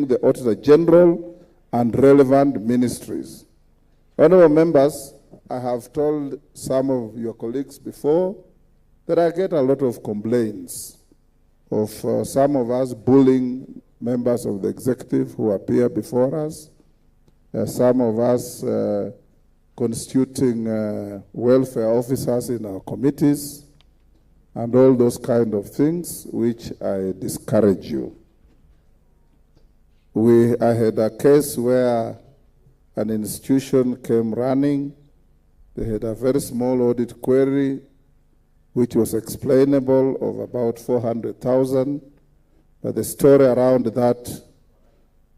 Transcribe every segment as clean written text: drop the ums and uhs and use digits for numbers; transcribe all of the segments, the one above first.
the Auditor General and relevant ministries. Honorable members, I have told some of your colleagues before that I get a lot of complaints of some of us bullying members of the executive who appear before us, some of us constituting welfare officers in our committees, and all those kind of things, which I discourage you. I had a case where an institution came running. They had a very small audit query, which was explainable, of about 400,000. But the story around that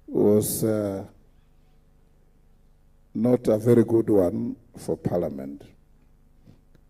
was not a very good one for Parliament.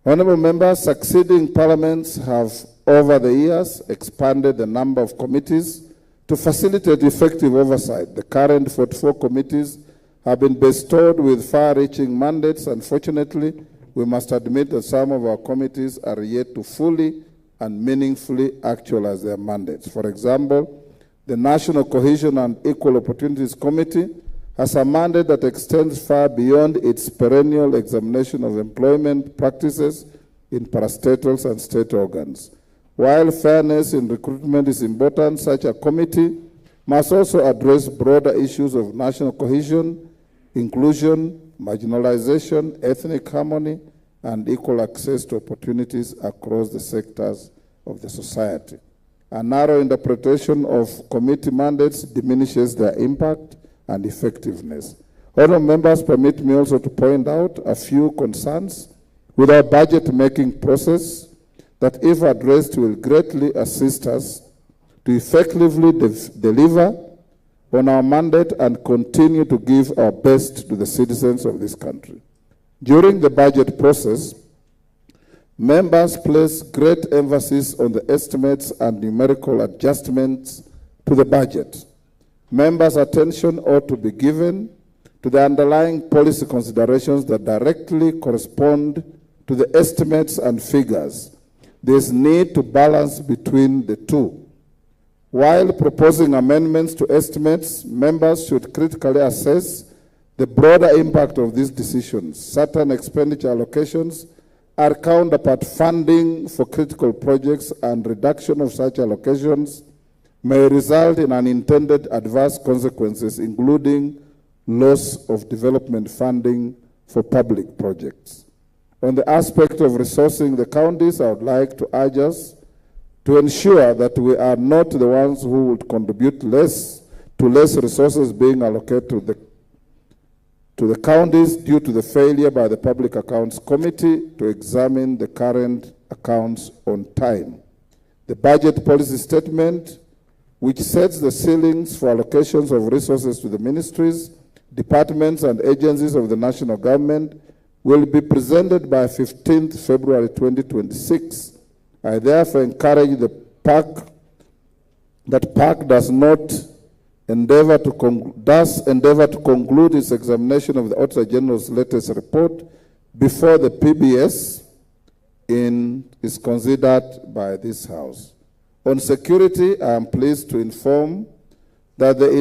Honorable members, succeeding parliaments have, over the years, expanded the number of committees to facilitate effective oversight. The current 44 committees have been bestowed with far-reaching mandates. Unfortunately, we must admit that some of our committees are yet to fully and meaningfully actualize their mandates. For example, the National Cohesion and Equal Opportunities Committee has a mandate that extends far beyond its perennial examination of employment practices in parastatals and state organs. While fairness in recruitment is important, such a committee must also address broader issues of national cohesion, inclusion, marginalization, ethnic harmony, and equal access to opportunities across the sectors of the society. A narrow interpretation of committee mandates diminishes their impact and effectiveness. Honorable members, permit me also to point out a few concerns with our budget-making process that, if addressed, will greatly assist us to effectively deliver on our mandate and continue to give our best to the citizens of this country. During the budget process, members place great emphasis on the estimates and numerical adjustments to the budget. Members' attention ought to be given to the underlying policy considerations that directly correspond to the estimates and figures. There is need to balance between the two. While proposing amendments to estimates, members should critically assess the broader impact of these decisions. Certain expenditure allocations are counterpart funding for critical projects, and reduction of such allocations may result in unintended adverse consequences, including loss of development funding for public projects. On the aspect of resourcing the counties, I would like to urge us to ensure that we are not the ones who would contribute less resources being allocated to the counties due to the failure by the Public Accounts Committee to examine the current accounts on time. The budget policy statement, which sets the ceilings for allocations of resources to the ministries, departments, and agencies of the national government, will be presented by 15th February 2026. I therefore encourage the PAC does endeavor to conclude its examination of the Auditor General's latest report before the PBS is considered by this House. On security, I am pleased to inform that the